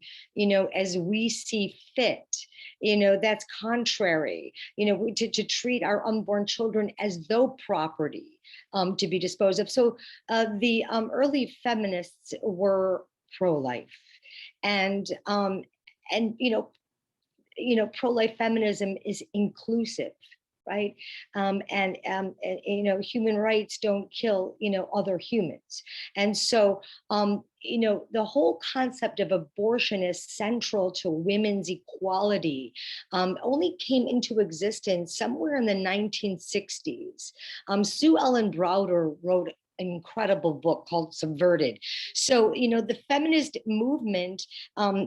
as we see fit? That's contrary, to treat our unborn children as though property to be disposed of. So the early feminists were pro-life, and pro-life feminism is inclusive, right? And human rights don't kill, other humans. And so, the whole concept of abortion is central to women's equality, only came into existence somewhere in the 1960s. Sue Ellen Browder wrote an incredible book called Subverted. So, the feminist movement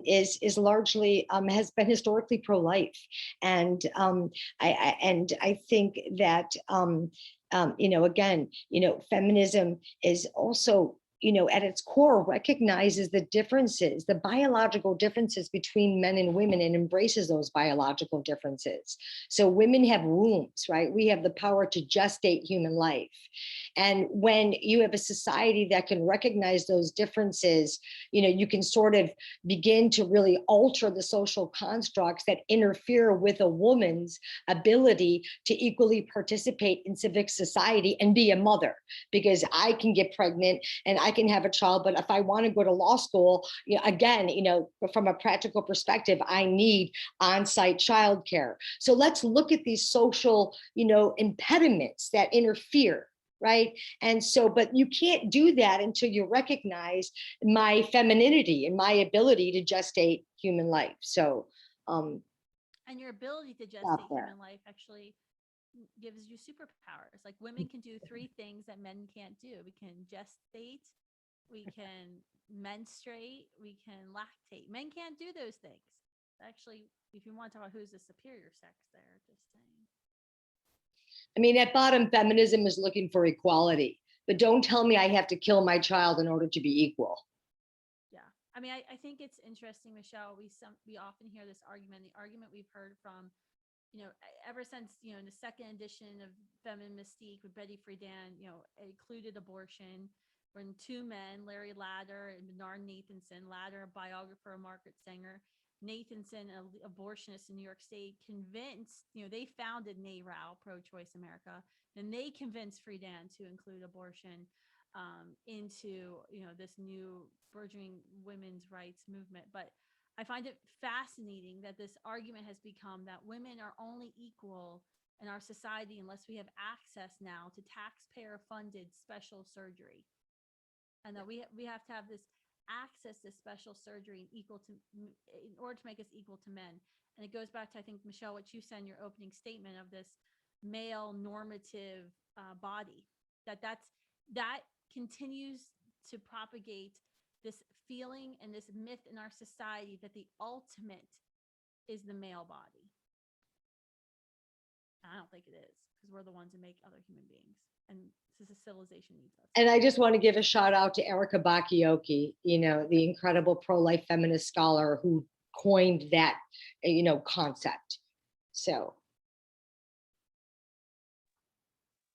is largely has been historically pro-life, and I think that again, feminism is also, at its core, recognizes the differences, the biological differences between men and women, and embraces those biological differences. So women have wombs, right? We have the power to gestate human life. And when you have a society that can recognize those differences, you can sort of begin to really alter the social constructs that interfere with a woman's ability to equally participate in civic society and be a mother. Because I can get pregnant and I can have a child, but if I want to go to law school, again, from a practical perspective, I need on-site childcare. So let's look at these social, impediments that interfere. Right. And so, but you can't do that until you recognize my femininity and my ability to gestate human life. So, and your ability to gestate human life actually gives you superpowers. Like women can do 3 things that men can't do. We can gestate, we can menstruate, we can lactate. Men can't do those things. Actually, if you want to talk about who's the superior sex there, just saying. I mean, at bottom, feminism is looking for equality, but don't tell me I have to kill my child in order to be equal. Yeah, I mean, I think it's interesting, Michele. We often hear this argument. The argument we've heard from, ever since in the second edition of Feminine Mystique with Betty Friedan, included abortion, when 2 men, Larry Ladder and Bernard Nathanson, Ladder, a biographer of Margaret Sanger, Nathanson, an abortionist in New York State, convinced, they founded NARAL, Pro-Choice America, and they convinced Friedan to include abortion into, this new burgeoning women's rights movement. But I find it fascinating that this argument has become that women are only equal in our society unless we have access now to taxpayer-funded special surgery. And that we have to have this access to special surgery in order to make us equal to men. And it goes back to, I think, Michele, what you said in your opening statement of this male normative body, that continues to propagate this feeling and this myth in our society that the ultimate is the male body. I don't think it is, because we're the ones who make other human beings, and this civilization needs us. And I just want to give a shout out to Erica Bakioki, the incredible pro-life feminist scholar who coined that, concept. So.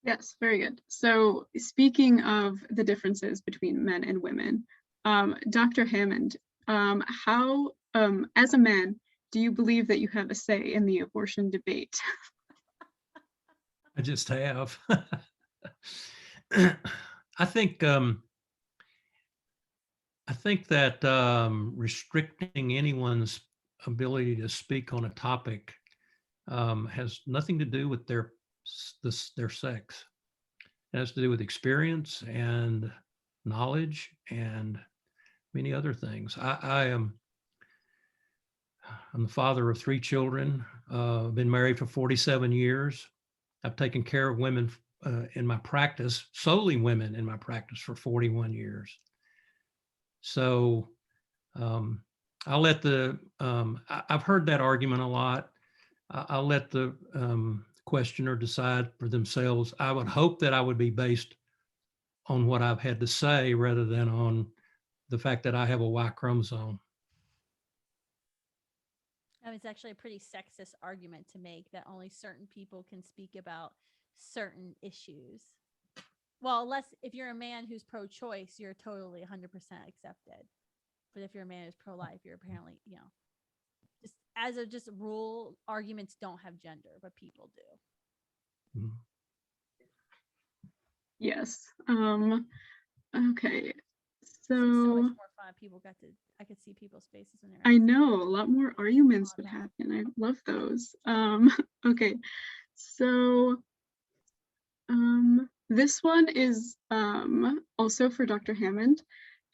Yes, very good. So speaking of the differences between men and women, Dr. Hammond, how, as a man, do you believe that you have a say in the abortion debate? I just have. I think that restricting anyone's ability to speak on a topic has nothing to do with their sex. It has to do with experience and knowledge and many other things. I'm the father of 3 children. Been married for 47 years. I've taken care of women in my practice, solely women in my practice, for 41 years. So I'll let I've heard that argument a lot. I'll let the questioner decide for themselves. I would hope that I would be based on what I've had to say rather than on the fact that I have a Y chromosome. I mean, it's actually a pretty sexist argument to make that only certain people can speak about certain issues. Well, unless if you're a man who's pro-choice, you're totally 100% accepted. But if you're a man who's pro-life, you're apparently, just as a just rule, arguments don't have gender, but people do. Mhm. Yes. Okay. This was so much So more fun. People got to, I could see people's faces when they're. I asking. know a lot more arguments would Awesome. happen. I love those. Okay. So this one is also for Dr. Hammond.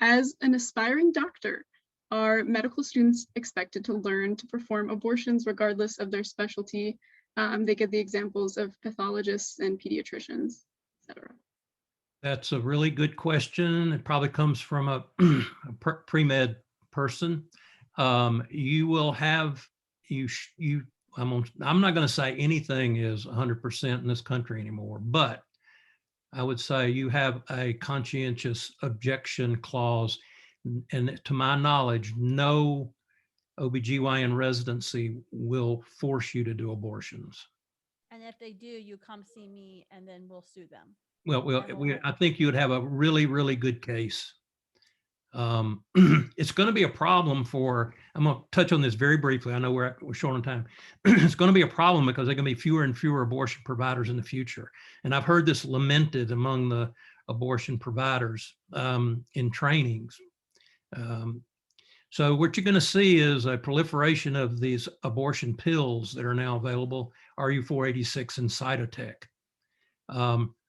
As an aspiring doctor, are medical students expected to learn to perform abortions regardless of their specialty? They give the examples of pathologists and pediatricians, etc. That's a really good question. It probably comes from a pre-med person. You will have, I'm not going to say anything is 100% in this country anymore, but I would say you have a conscientious objection clause. And to my knowledge, no OBGYN residency will force you to do abortions. And if they do, you come see me and then we'll sue them. Well, And we'll- I think you would have a really, really good case. It's going to be a problem for, I'm going to touch on this very briefly. I know we're short on time. It's going to be a problem because there are going to be fewer and fewer abortion providers in the future. And I've heard this lamented among the abortion providers in trainings. So what you're going to see is a proliferation of these abortion pills that are now available, RU486 and Cytotec.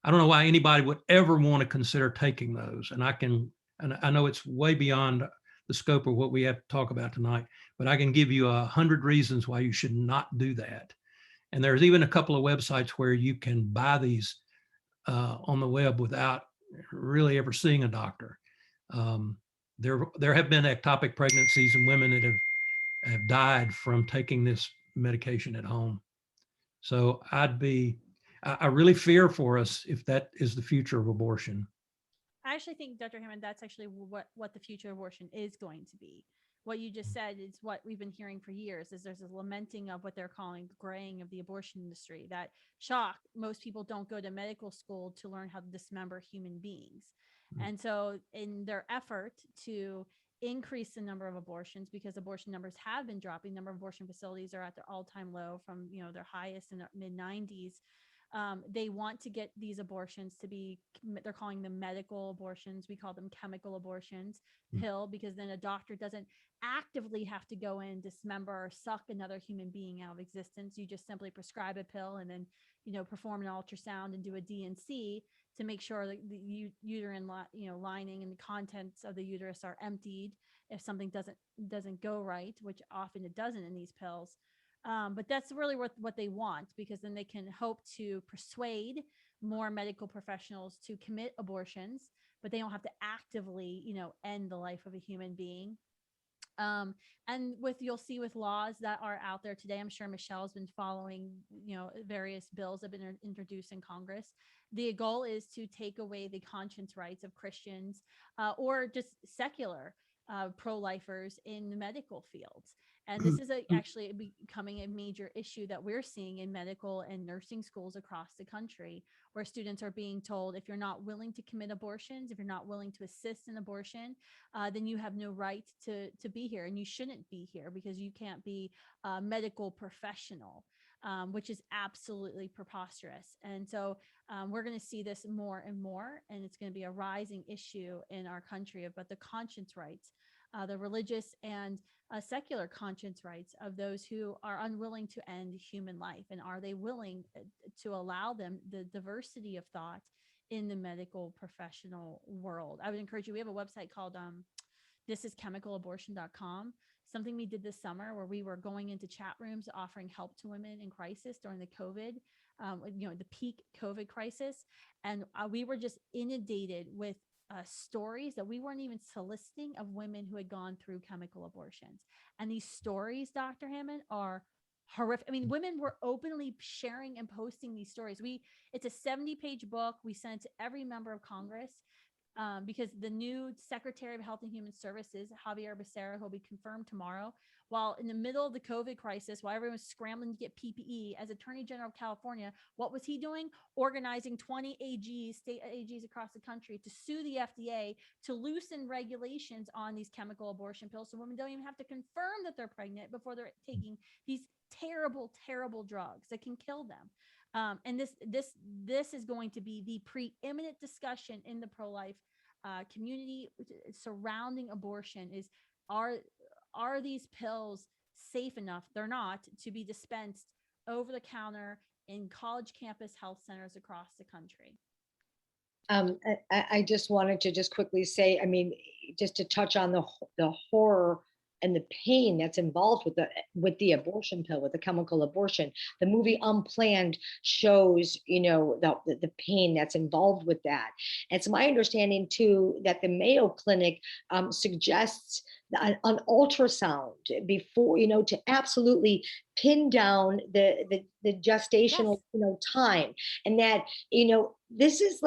I don't know why anybody would ever want to consider taking those. And I know it's way beyond the scope of what we have to talk about tonight, but I can give you 100 reasons why you should not do that. And there's even a couple of websites where you can buy these on the web without really ever seeing a doctor. There have been ectopic pregnancies and women that have died from taking this medication at home. So I really fear for us if that is the future of abortion. I actually think, Dr. Hammond, that's actually what the future of abortion is going to be. What you just said is what we've been hearing for years, is there's a lamenting of what they're calling the graying of the abortion industry. That shock, most people don't go to medical school to learn how to dismember human beings. And so in their effort to increase the number of abortions, because abortion numbers have been dropping, number of abortion facilities are at their all-time low from their highest in the mid 90s. They want to get these abortions to be, they're calling them medical abortions. We call them chemical abortions, pill, because then a doctor doesn't actively have to go in, dismember or suck another human being out of existence. You just simply prescribe a pill and then, perform an ultrasound and do a D&C to make sure that the uterine, lining and the contents of the uterus are emptied if something doesn't go right, which often it doesn't in these pills. But that's really what they want, because then they can hope to persuade more medical professionals to commit abortions, but they don't have to actively, end the life of a human being. And you'll see with laws that are out there today, I'm sure Michelle has been following, various bills that have been introduced in Congress. The goal is to take away the conscience rights of Christians or just secular pro-lifers in the medical fields. And this is actually becoming a major issue that we're seeing in medical and nursing schools across the country, where students are being told, if you're not willing to commit abortions, if you're not willing to assist in abortion, then you have no right to be here, and you shouldn't be here because you can't be a medical professional, which is absolutely preposterous. And so we're going to see this more and more, and it's going to be a rising issue in our country about the conscience rights, the religious and secular conscience rights of those who are unwilling to end human life. And are they willing to allow them the diversity of thought in the medical professional world? I would encourage you. We have a website called thisischemicalabortion.com. Something we did this summer where we were going into chat rooms offering help to women in crisis during the COVID, the peak COVID crisis. And we were just inundated with stories that we weren't even soliciting of women who had gone through chemical abortions. And these stories, Dr. Hammond, are horrific. I mean, women were openly sharing and posting these stories. It's a 70-page book. We sent it to every member of Congress. because the new Secretary of Health and Human Services, Javier Becerra, who will be confirmed tomorrow, while in the middle of the COVID crisis, while everyone was scrambling to get PPE, as Attorney General of California, what was he doing? Organizing 20 AGs, state AGs across the country to sue the FDA to loosen regulations on these chemical abortion pills, so women don't even have to confirm that they're pregnant before they're taking these terrible, terrible drugs that can kill them. And this is going to be the preeminent discussion in the pro-life community surrounding abortion. Is are these pills safe enough? They're not, to be dispensed over the counter in college campus health centers across the country. I just wanted to just quickly say, I mean, just to touch on the horror and the pain that's involved with the abortion pill, with the chemical abortion. The movie Unplanned shows, you know, the pain that's involved with that. And it's my understanding too that the Mayo Clinic suggests an ultrasound before, you know, to absolutely pin down the gestational, Yes. you know, time. And that, you know, this is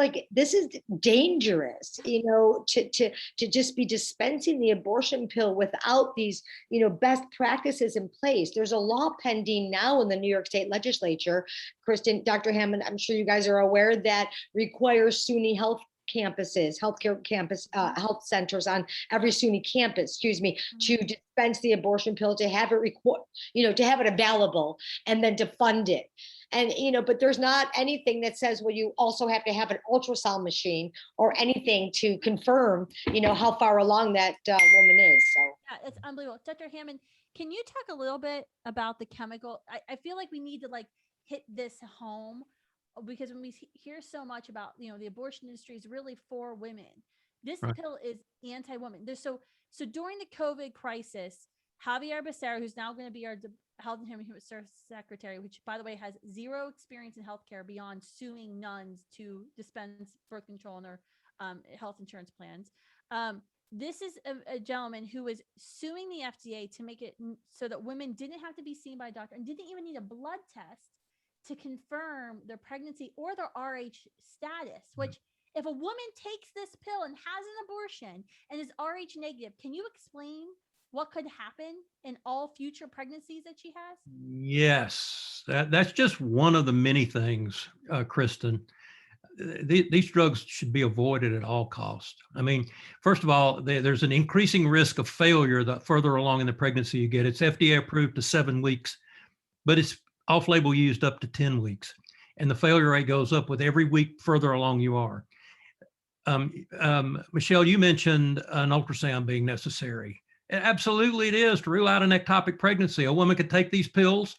dangerous, you know, to just be dispensing the abortion pill without these, you know, best practices in place. There's a law pending now in the New York State Legislature, Kristan, Dr. Hammond, I'm sure you guys are aware, that requires SUNY health campuses, healthcare campus, health centers on every SUNY campus, to dispense the abortion pill, to have it to have it available, and then to fund it. And, you know, but there's not anything that says, well, you also have to have an ultrasound machine or anything to confirm, you know, how far along that woman is. So Yeah, it's unbelievable. Dr. Hammond, can you talk a little bit about the chemical? I feel like we need to like hit this home, because when we hear so much about, you know, the abortion industry is really for women. This Right. pill is anti-woman. So during the COVID crisis, Javier Becerra, who's now going to be our Health and Human Services Secretary, which by the way has zero experience in healthcare beyond suing nuns to dispense birth control in their health insurance plans. This is a gentleman who was suing the FDA to make it so that women didn't have to be seen by a doctor and didn't even need a blood test to confirm their pregnancy or their RH status, which if a woman takes this pill and has an abortion and is Rh negative, can you explain what could happen in all future pregnancies that she has? Yes, that's just one of the many things, Kristan. These drugs should be avoided at all costs. I mean, first of all, there's an increasing risk of failure the further along in the pregnancy you get. It's FDA approved to 7 weeks, but it's off-label used up to 10 weeks. And the failure rate goes up with every week further along you are. Michele, you mentioned an ultrasound being necessary. Absolutely it is, to rule out an ectopic pregnancy. A woman could take these pills,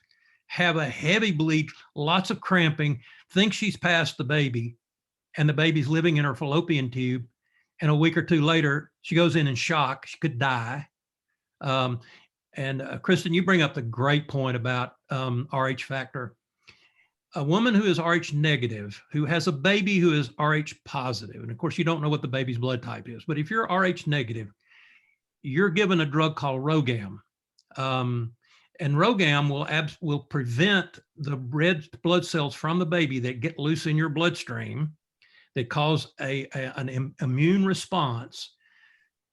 have a heavy bleed, lots of cramping, think she's passed the baby, and the baby's living in her fallopian tube. And a week or two later, she goes in shock. She could die. And Kristan, you bring up the great point about Rh factor. A woman who is Rh negative, who has a baby who is Rh positive, and of course you don't know what the baby's blood type is, but if you're Rh negative, you're given a drug called Rogam. And Rogam will prevent the red blood cells from the baby that get loose in your bloodstream that cause an immune response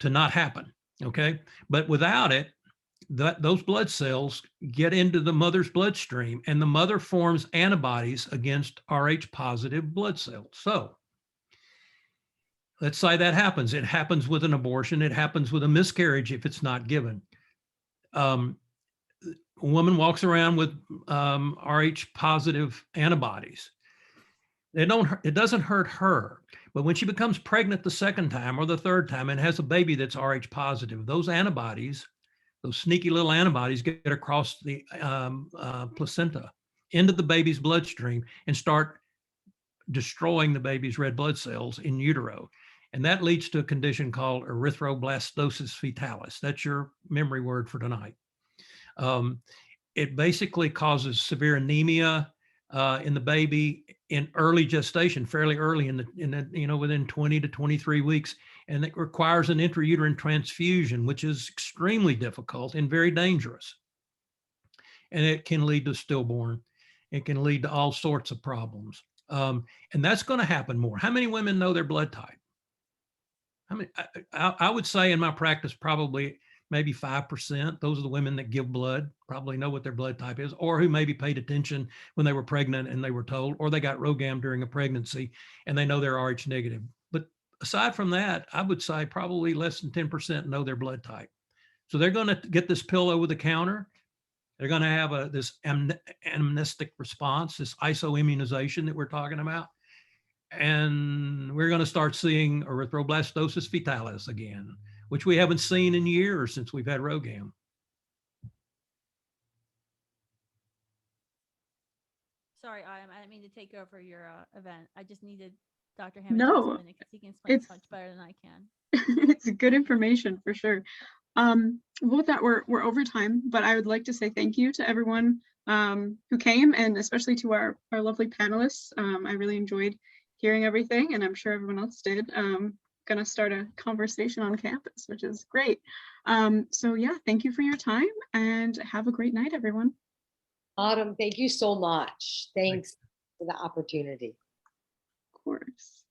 to not happen, okay? But without it, those blood cells get into the mother's bloodstream and the mother forms antibodies against Rh positive blood cells. So let's say that happens. It happens with an abortion. It happens with a miscarriage if it's not given. A woman walks around with Rh positive antibodies. It doesn't hurt her, but when she becomes pregnant the second time or the third time and has a baby that's Rh positive, those antibodies, those sneaky little antibodies, get across the placenta into the baby's bloodstream and start destroying the baby's red blood cells in utero. And that leads to a condition called erythroblastosis fetalis. That's your memory word for tonight. It basically causes severe anemia in the baby in early gestation, fairly early within 20 to 23 weeks. And it requires an intrauterine transfusion, which is extremely difficult and very dangerous. And it can lead to stillborn. It can lead to all sorts of problems. And that's going to happen more. How many women know their blood type? I mean, I would say in my practice, probably maybe 5%. Those are the women that give blood, probably know what their blood type is, or who maybe paid attention when they were pregnant and they were told, or they got RhoGAM during a pregnancy and they know they're Rh negative. But aside from that, I would say probably less than 10% know their blood type. So they're going to get this pill over the counter. They're going to have this amnestic response, this isoimmunization that we're talking about. And we're going to start seeing erythroblastosis fetalis again, which we haven't seen in years since we've had RhoGAM. Sorry, I didn't mean to take over your event. I just needed Dr. Hammond No, to minute because he can explain it's- much better than I can. It's good information for sure. With that, we're over time, but I would like to say thank you to everyone who came, and especially to our lovely panelists. I really enjoyed hearing everything, and I'm sure everyone else did. Gonna start a conversation on campus, which is great. So yeah, thank you for your time, and have a great night, everyone. Autumn, thank you so much. Thanks for the opportunity. Of course.